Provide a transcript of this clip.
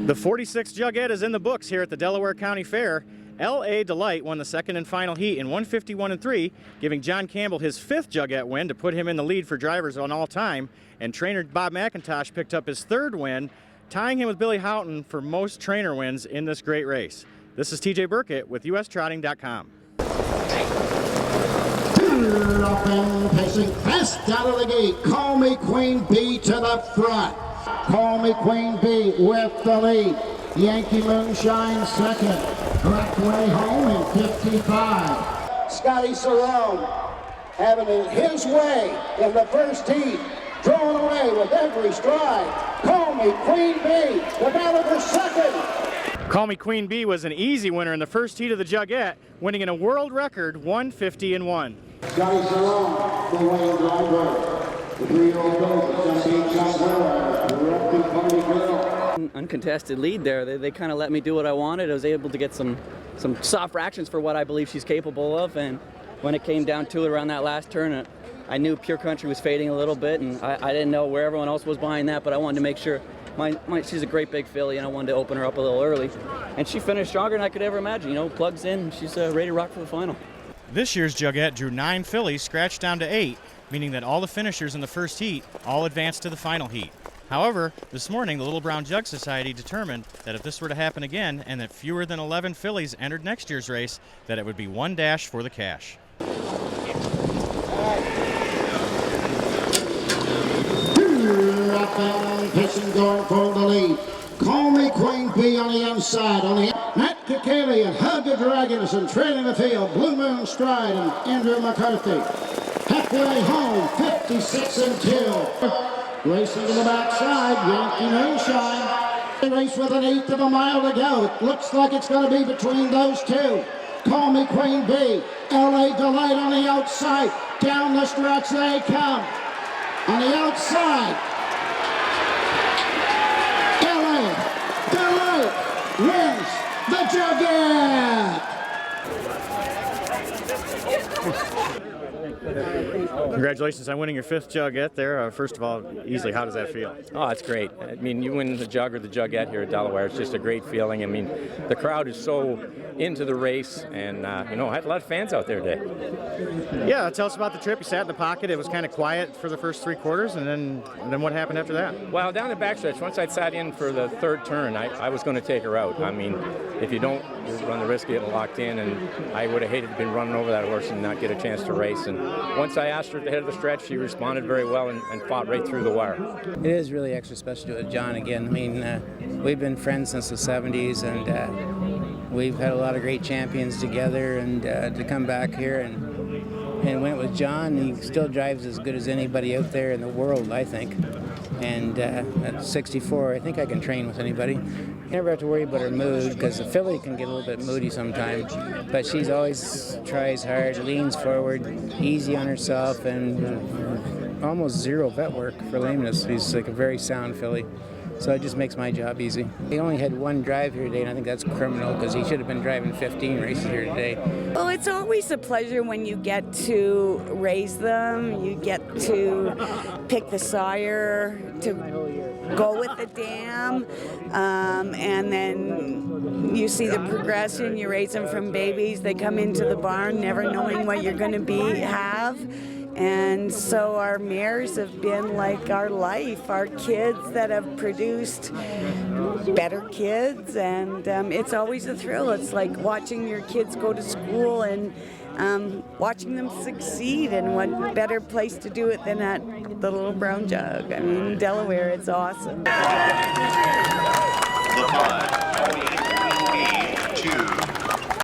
The 46th Jugette is in the books here at the Delaware County Fair. L A Delight won the second and final heat in 151-3, giving John Campbell his 5th Jugette win to put him in the lead for drivers on all time. And trainer Bob Mcintosh picked up his 3rd win, tying him with Billy Houghton for most trainer wins in this great race. This is TJ Burkett with USTrotting.com. Pacing fast out of the gate. Call me Queen Bee to the front. Call me Queen Bee with the lead. Yankee Moonshine second. Correct way home in 55. Scotty Zeron having it his way in the first heat. Drawn away with every stride. Call me Queen Bee. The battle for second. Call Me Queen Bee was an easy winner in the first heat of the Jugette, winning in a world record 150-1. Scotty Zeron, the lane driver. The 3-year-old goes uncontested lead there. They kind of let me do what I wanted. I was able to get some soft fractions for what I believe she's capable of, and when it came down to it around that last turn, I knew Pure Country was fading a little bit, and I didn't know where everyone else was behind that, but I wanted to make sure she's a great big filly, and I wanted to open her up a little early. And she finished stronger than I could ever imagine. You know, plugs in, she's ready to rock for the final. This year's Jugette drew 9 fillies, scratched down to 8, meaning that all the finishers in the first heat all advanced to the final heat. However, this morning the Little Brown Jug Society determined that if this were to happen again and that fewer than 11 fillies entered next year's race, that it would be 1 dash for the cash. Pitching going for the lead. Call me Queen Bee on the inside. On the Matt Kikali and Hug the Dragonison trailing the field. Blue Moon Stride and Andrew McCarthy. Halfway home, 56-2. Racing to the backside, Yankee Moonshine. Race with 1/8 of a mile to go. It looks like it's going to be between those two. Call me Queen Bee. L A Delight on the outside. Down the stretch they come. On the outside. L A Delight wins the Jugette. Congratulations on winning your 5th Jugette there. First of all, easily, how does that feel? Oh, it's great. I mean, you win the Jug or the Jugette here at Delaware. It's just a great feeling. I mean, the crowd is so into the race, and you know, I had a lot of fans out there today. Yeah, tell us about the trip. You sat in the pocket. It was kind of quiet for the first 3 quarters, and then what happened after that? Well, down the backstretch, once I sat in for the 3rd turn, I was going to take her out. I mean, if you don't, you run the risk of getting locked in, and I would have hated to have been running over that horse and not get a chance to race. And once I asked her at the head of the stretch, she responded very well and fought right through the wire. It is really extra special to do it with John again. I mean, we've been friends since the 70s, and we've had a lot of great champions together, and to come back here and win it with John, he still drives as good as anybody out there in the world, I think. And at 64, I think I can train with anybody. You never have to worry about her mood, because the filly can get a little bit moody sometimes, but she's always tries hard, leans forward, easy on herself, and almost 0 vet work for lameness. She's like a very sound filly. So it just makes my job easy. He only had 1 drive here today, and I think that's criminal, because he should have been driving 15 races here today. Well, it's always a pleasure when you get to raise them, you get to pick the sire, to go with the dam, and then you see the progression. You raise them from babies, they come into the barn never knowing what you're going to have. And so our mares have been like our life, our kids that have produced better kids, and it's always a thrill. It's like watching your kids go to school and watching them succeed, and what better place to do it than at the Little Brown Jug. I mean, Delaware, it's awesome. The 5.